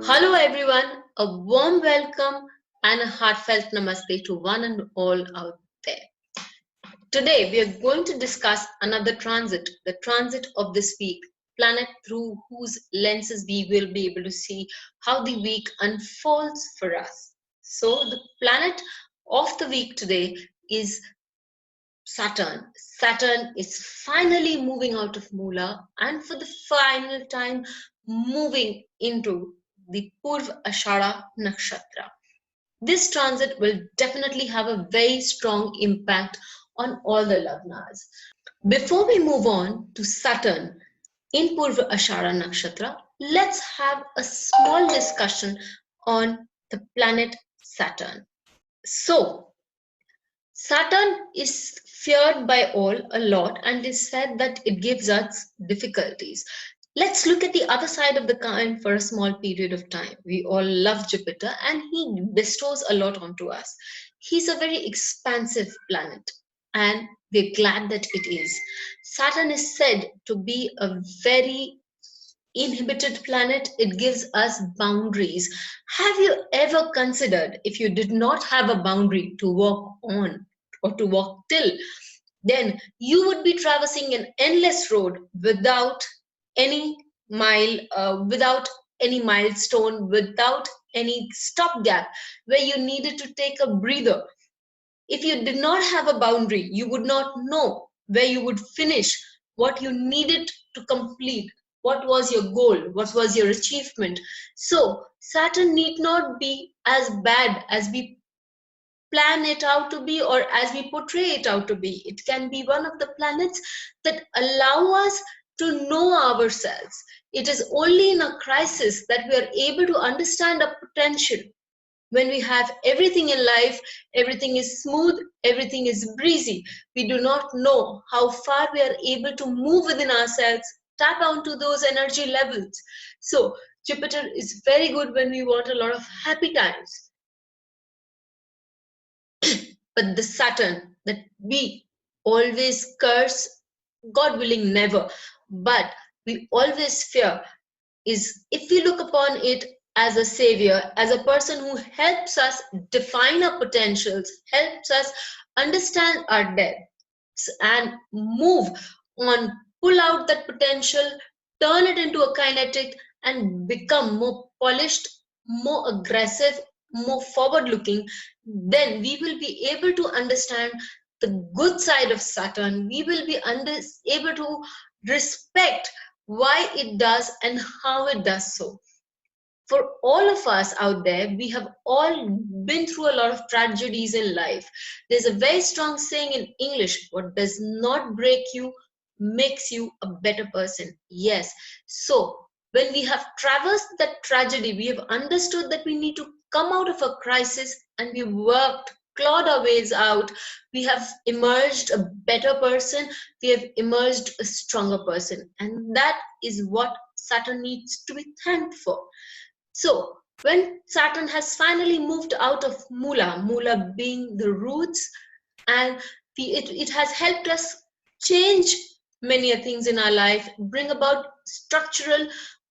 Hello everyone, a warm welcome and a heartfelt namaste to one and all out there. Today we are going to discuss another transit, the transit of this week, planet through whose lenses we will be able to see how the week unfolds for us. So the planet of the week today is Saturn. Saturn is finally moving out of Mula and for the final time moving into the Purvaashada Nakshatra. This transit will definitely have a very strong impact on all the Lagnas. Before we move on to Saturn in Purvaashada Nakshatra, let's have a small discussion on the planet Saturn. So, Saturn is feared by all a lot and is said that it gives us difficulties. Let's look at the other side of the coin for a small period of time. We all love Jupiter and he bestows a lot onto us. He's a very expansive planet and we're glad that it is. Saturn is said to be a very inhibited planet. It gives us boundaries. Have you ever considered if you did not have a boundary to walk on or to walk till, then you would be traversing an endless road without any without any milestone, without any stopgap where you needed to take a breather. If you did not have a boundary, you would not know where you would finish, what you needed to complete, what was your goal, what was your achievement. So, Saturn need not be as bad as we plan it out to be or as we portray it out to be. It can be one of the planets that allow us to know ourselves. It is only in a crisis that we are able to understand our potential. When we have everything in life, everything is smooth, everything is breezy, we do not know how far we are able to move within ourselves, tap onto those energy levels. So Jupiter is very good when we want a lot of happy times, but the Saturn that we always curse, God willing never, but we always fear, is if we look upon it as a savior, as a person who helps us define our potentials, helps us understand our depths and move on, pull out that potential, turn it into a kinetic and become more polished, more aggressive, more forward looking, then we will be able to understand the good side of Saturn. We will be able to respect why it does and how it does so. For all of us out there, we have all been through a lot of tragedies in life. There's a very strong saying in English, what does not break you makes you a better person. Yes. So when we have traversed that tragedy, we have understood that we need to come out of a crisis and we worked, clawed our ways out. We have emerged a better person. We have emerged a stronger person. And that is what Saturn needs to be thanked for. So, when Saturn has finally moved out of Mula, Mula being the roots, and it has helped us change many things in our life, bring about structural,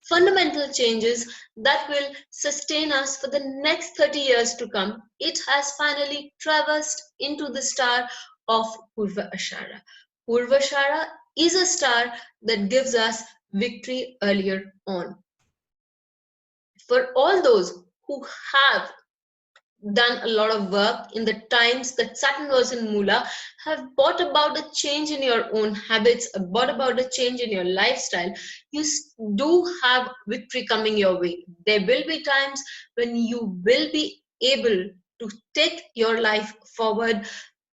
fundamental changes that will sustain us for the next 30 years to come. It has finally traversed into the star of Purvaashada. Purvaashada is a star that gives us victory earlier on. For all those who have done a lot of work in the times that Saturn was in Mula, have brought about a change in your own habits, brought about a change in your lifestyle, you do have victory coming your way. There will be times when you will be able to take your life forward,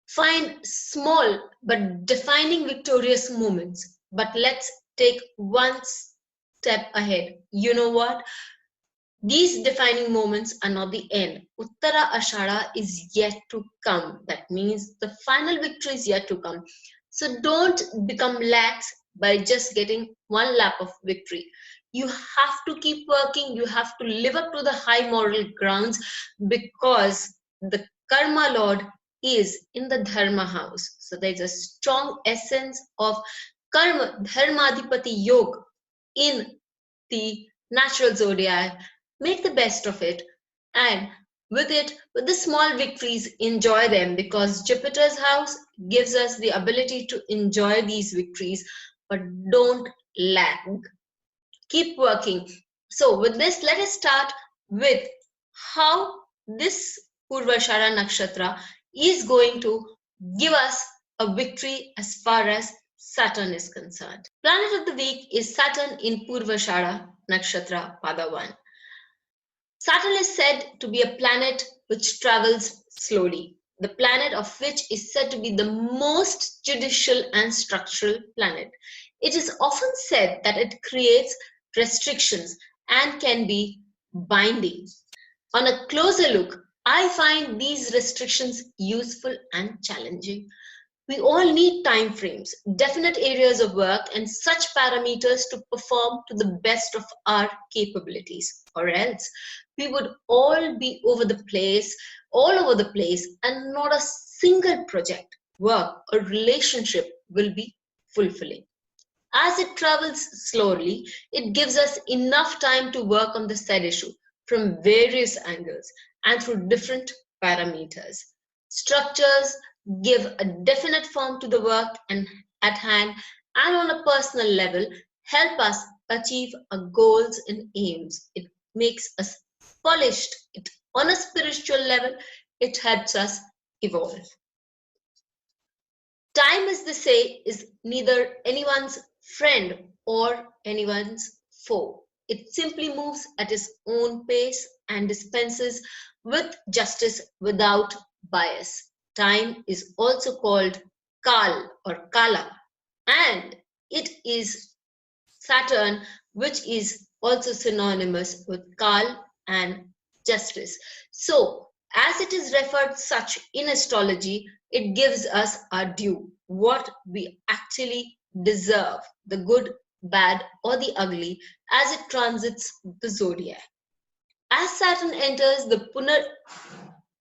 find small but defining victorious moments. But let's take one step ahead. You know what? These defining moments are not the end. Uttara Ashara is yet to come. That means the final victory is yet to come. So don't become lax by just getting one lap of victory. You have to keep working. You have to live up to the high moral grounds because the Karma Lord is in the Dharma house. So there's a strong essence of Karma, Dharmadhipati Yoga in the natural zodiac. make the best of it, and with the small victories, enjoy them, because Jupiter's house gives us the ability to enjoy these victories, but don't lag. Keep working. So with this, let us start with how this Purvaashada Nakshatra is going to give us a victory as far as Saturn is concerned. Planet of the week is Saturn in Purvaashada Nakshatra Pada 1. Saturn is said to be a planet which travels slowly, the planet of which is said to be the most judicial and structural planet. It is often said that it creates restrictions and can be binding. On a closer look, I find these restrictions useful and challenging. We all need time frames, definite areas of work, and such parameters to perform to the best of our capabilities, or else we would all be all over the place, and not a single project, work, or relationship will be fulfilling. As it travels slowly, it gives us enough time to work on the said issue from various angles and through different parameters. Structures give a definite form to the work and at hand, and on a personal level help us achieve our goals and aims. It makes us polished. On a spiritual level, it helps us evolve. Time, as they say, is neither anyone's friend or anyone's foe. It simply moves at its own pace and dispenses with justice without bias. Time is also called Kal or Kala, and it is Saturn, which is also synonymous with Kal and justice. So, as it is referred such in astrology, it gives us our due, what we actually deserve, the good, bad, or the ugly, as it transits the zodiac. As Saturn enters the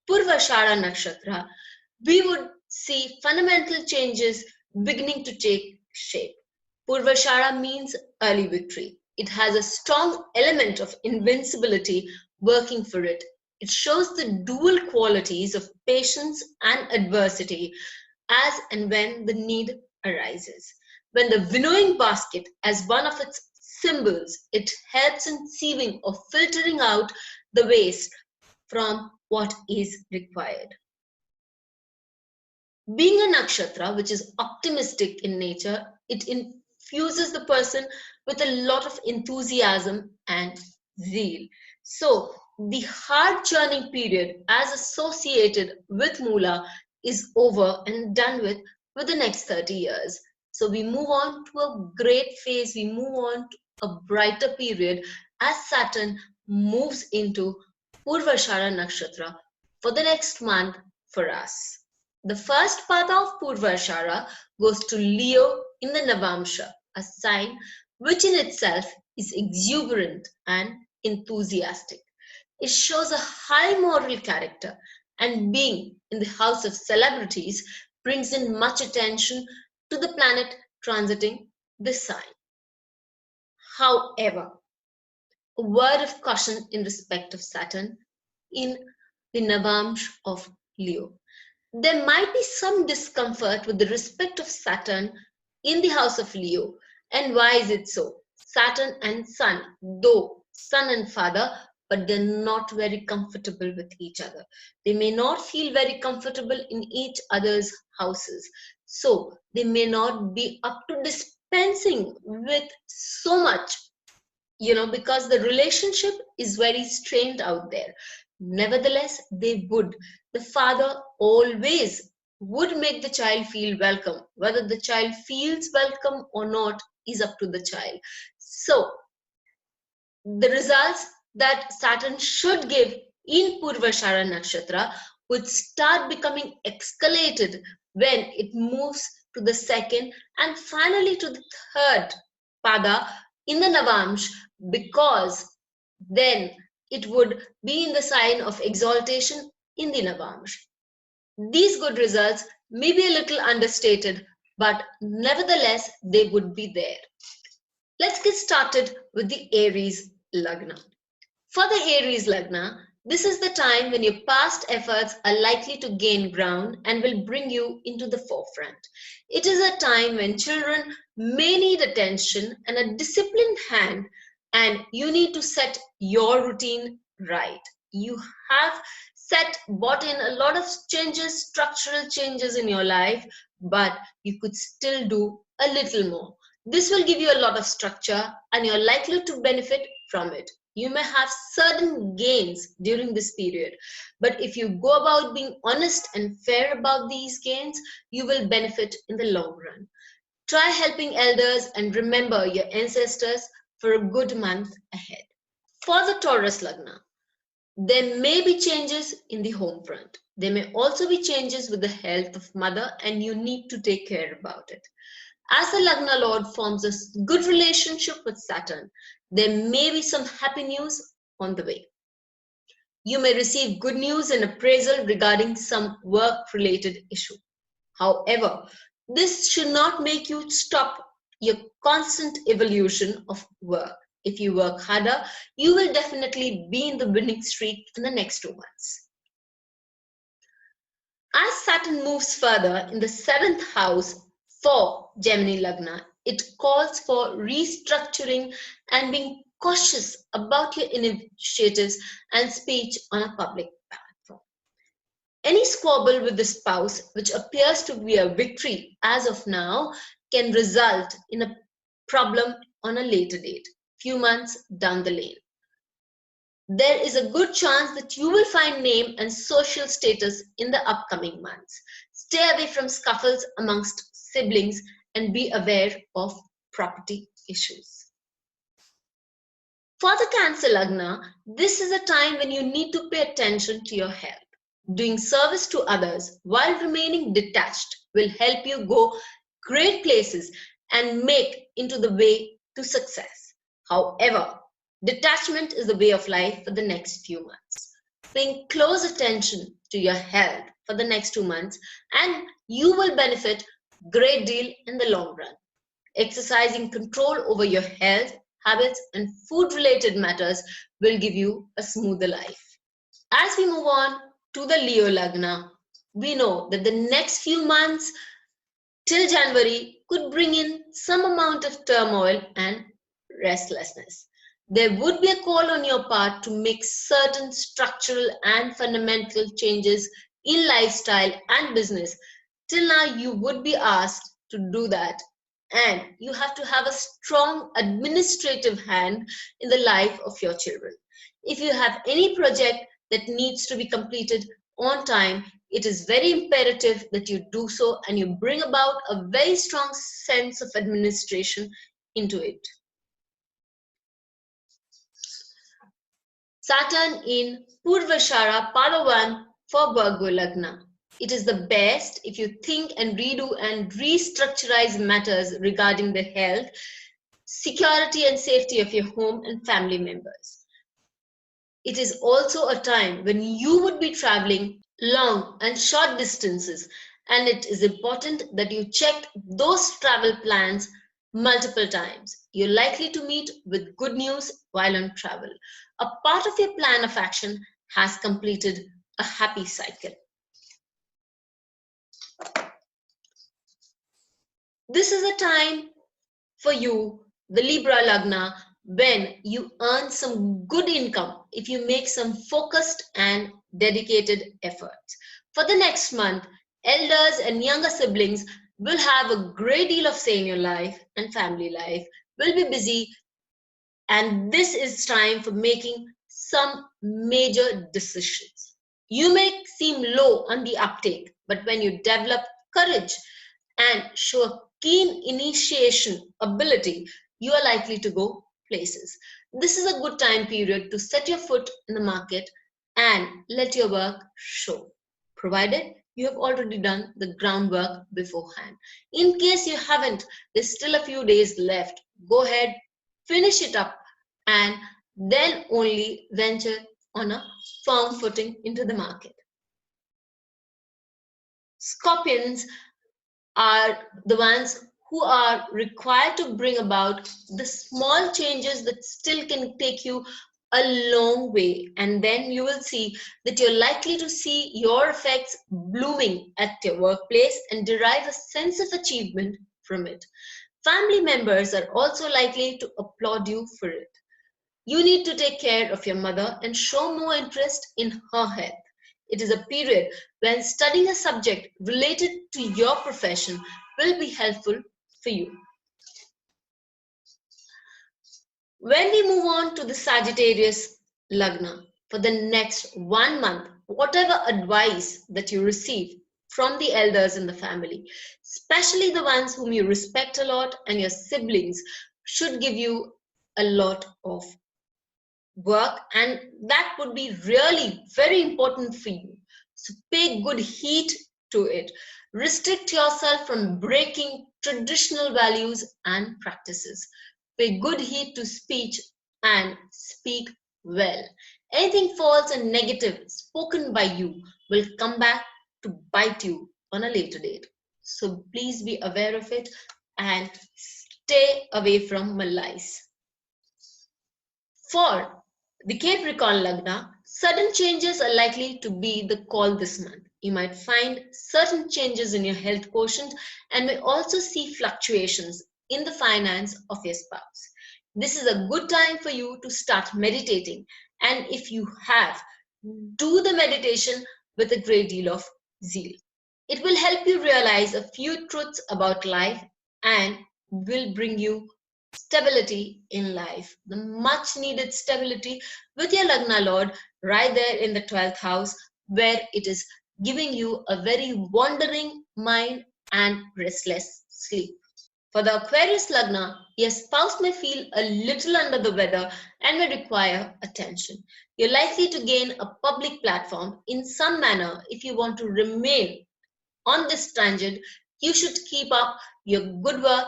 Purvaashada Nakshatra, we would see fundamental changes beginning to take shape. Purvaashada means early victory. It has a strong element of invincibility working for it. It shows the dual qualities of patience and adversity as and when the need arises. When the winnowing basket, as one of its symbols, it helps in sieving or filtering out the waste from what is required. Being a nakshatra, which is optimistic in nature, it infuses the person with a lot of enthusiasm and zeal. So, the hard churning period as associated with Mula is over and done with the next 30 years. So, we move on to a great phase, we move on to a brighter period as Saturn moves into Purvaashada Nakshatra for the next month for us. The first pada of Purvaashada goes to Leo in the Navamsha, a sign which in itself is exuberant and enthusiastic. It shows a high moral character, and being in the house of celebrities brings in much attention to the planet transiting this sign. However, a word of caution in respect of Saturn in the Navamsha of Leo. There might be some discomfort with the respect of Saturn in the house of Leo. And why is it so? Saturn and Sun, though son and father, but they're not very comfortable with each other. They may not feel very comfortable in each other's houses. So they may not be up to dispensing with so much, because the relationship is very strained out there. Nevertheless, they would. The father always would make the child feel welcome. Whether the child feels welcome or not is up to the child. So, the results that Saturn should give in Purvaashada Nakshatra would start becoming escalated when it moves to the second and finally to the third pada in the Navamsh, because then it would be in the sign of exaltation in the Navamsh. These good results may be a little understated, but nevertheless they would be there. Let's get started with the Aries Lagna. For the Aries Lagna, this is the time when your past efforts are likely to gain ground and will bring you into the forefront. It is a time when children may need attention and a disciplined hand, and you need to set your routine right. You have bought in a lot of changes, structural changes in your life, but you could still do a little more. This will give you a lot of structure and you're likely to benefit from it. You may have certain gains during this period, but if you go about being honest and fair about these gains, you will benefit in the long run. Try helping elders and remember your ancestors for a good month ahead. For the Taurus Lagna, there may be changes in the home front. There may also be changes with the health of mother, and you need to take care about it. As the Lagna Lord forms a good relationship with Saturn, there may be some happy news on the way. You may receive good news and appraisal regarding some work-related issue. However, this should not make you stop your constant evolution of work. If you work harder, you will definitely be in the winning streak in the next 2 months. As Saturn moves further in the 7th house for Gemini Lagna, it calls for restructuring and being cautious about your initiatives and speech on a public platform. Any squabble with the spouse, which appears to be a victory as of now, can result in a problem on a later date, few months down the lane. There is a good chance that you will find name and social status in the upcoming months. Stay away from scuffles amongst siblings and be aware of property issues. For the Cancer Lagna, this is a time when you need to pay attention to your health. Doing service to others while remaining detached will help you go great places and make into the way to success. However, detachment is the way of life for the next few months. Paying close attention to your health for the next 2 months and you will benefit a great deal in the long run. Exercising control over your health, habits and food-related matters will give you a smoother life. As we move on to the Leo Lagna, we know that the next few months till January could bring in some amount of turmoil and restlessness. There would be a call on your part to make certain structural and fundamental changes in lifestyle and business. Till now, you would be asked to do that, and you have to have a strong administrative hand in the life of your children. If you have any project that needs to be completed on time, it is very imperative that you do so and you bring about a very strong sense of administration into it. Saturn in Purvaashada Pada for Virgo Lagna. It is the best if you think and redo and restructurize matters regarding the health, security and safety of your home and family members. It is also a time when you would be traveling long and short distances, and it is important that you check those travel plans multiple times. You're likely to meet with good news while on travel. A part of your plan of action has completed a happy cycle. This is a time for you, the Libra Lagna, when you earn some good income if you make some focused and dedicated efforts. For the next month, elders and younger siblings will have a great deal of say in your life, and family life will be busy, and this is time for making some major decisions. You may seem low on the uptake, but when you develop courage and show a keen initiation ability, you are likely to go places. This is a good time period to set your foot in the market and let your work show, provided you have already done the groundwork beforehand. In case you haven't, there's still a few days left. Go ahead, finish it up, and then only venture on a firm footing into the market. Scorpions are the ones who are required to bring about the small changes that still can take you a long way, and then you will see that you're likely to see your effects blooming at your workplace and derive a sense of achievement from it. Family members are also likely to applaud you for it. You need to take care of your mother and show more interest in her health. It is a period when studying a subject related to your profession will be helpful for you. When we move on to the Sagittarius Lagna, for the next 1 month, whatever advice that you receive from the elders in the family, especially the ones whom you respect a lot and your siblings, should give you a lot of work, and that would be really very important for you. So pay good heed to it. Restrict yourself from breaking traditional values and practices. Pay good heed to speech and speak well. Anything false and negative spoken by you will come back to bite you on a later date. So please be aware of it and stay away from malice. For the Capricorn Lagna, sudden changes are likely to be the call this month. You might find certain changes in your health quotient and may also see fluctuations in the finance of your spouse. This is a good time for you to start meditating, and if you have, do the meditation with a great deal of zeal. It will help you realize a few truths about life and will bring you stability in life, the much needed stability with your Lagna Lord right there in the 12th house, where it is giving you a very wandering mind and restless sleep. For the Aquarius Lagna, your spouse may feel a little under the weather and may require attention. You're likely to gain a public platform in some manner. If you want to remain on this tangent, you should keep up your good work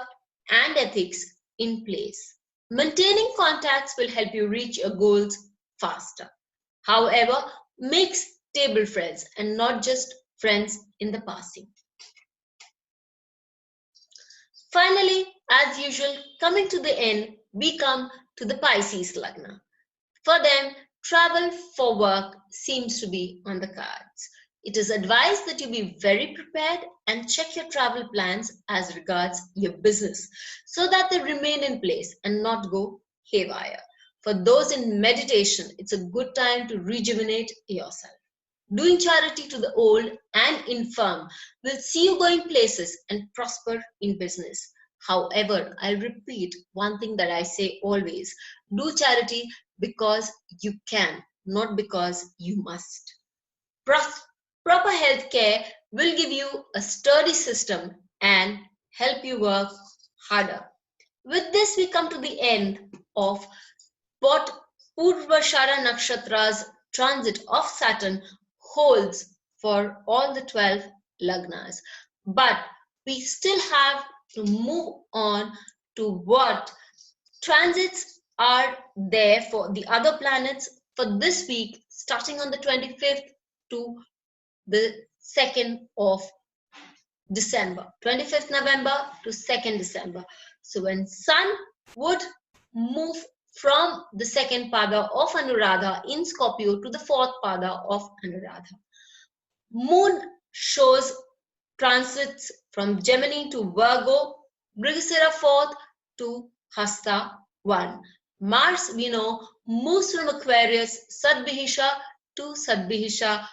and ethics in place. Maintaining contacts will help you reach your goals faster. However, make stable friends and not just friends in the passing. Finally, as usual, coming to the end, we come to the Pisces Lagna. For them, travel for work seems to be on the cards. It is advised that you be very prepared and check your travel plans as regards your business so that they remain in place and not go haywire. For those in meditation, it's a good time to rejuvenate yourself. Doing charity to the old and infirm will see you going places and prosper in business. However, I'll repeat one thing that I say always: do charity because you can, not because you must. Proper health care will give you a sturdy system and help you work harder. With this, we come to the end of what Purvaashada Nakshatra's transit of Saturn holds for all the 12 Lagnas. But we still have to move on to what transits are there for the other planets for this week, starting on the 25th to the 2nd of December, 25th November to 2nd December. So when Sun would move from the 2nd Pada of Anuradha in Scorpio to the 4th Pada of Anuradha. Moon shows transits from Gemini to Virgo, Mrigasira 4th to Hasta 1. Mars, we know, moves from Aquarius, Sadbihisha to Sadbihisha,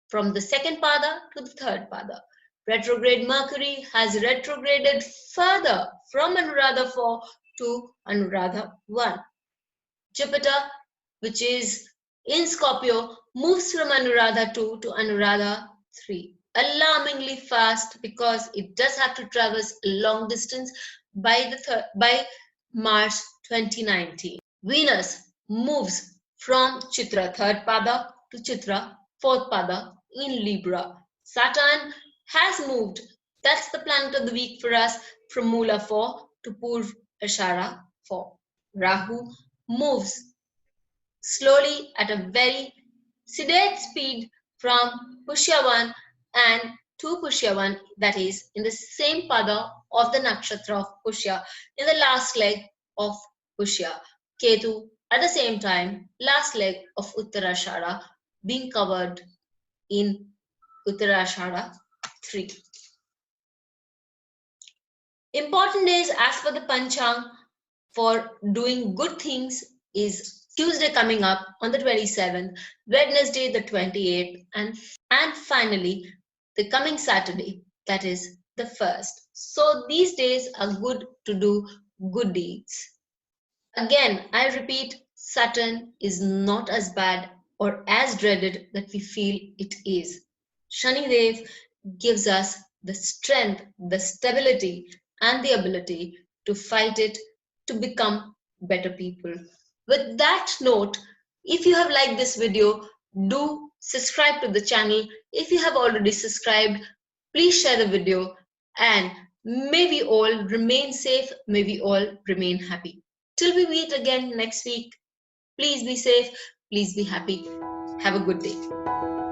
from the 2nd Pada to the 3rd Pada. Retrograde Mercury has retrograded further from Anuradha 4 to Anuradha 1. Jupiter, which is in Scorpio, moves from Anuradha 2 to Anuradha 3. Alarmingly fast, because it does have to traverse a long distance by March 2019. Venus moves from Chitra 3rd Pada to Chitra 4th Pada in Libra. Saturn has moved, that's the planet of the week for us, from Mula 4 to Purvaashada 4. Rahu moves slowly at a very sedate speed from Pushya 1 and to Pushya 1, that is in the same pada of the nakshatra of Pushya, in the last leg of Pushya. Ketu At the same time, last leg of Uttarashada being covered in Uttarashada 3. Important days as per the Panchang for doing good things is Tuesday coming up on the 27th, Wednesday the 28th, and finally the coming Saturday, that is the 1st. So these days are good to do good deeds. Again, I repeat, Saturn is not as bad or as dreaded that we feel it is. Shani Dev gives us the strength, the stability, and the ability to fight it, to become better people. With that note, if you have liked this video, do subscribe to the channel. If you have already subscribed, please share the video, and may we all remain safe, may we all remain happy. Till we meet again next week, please be safe, please be happy. Have a good day.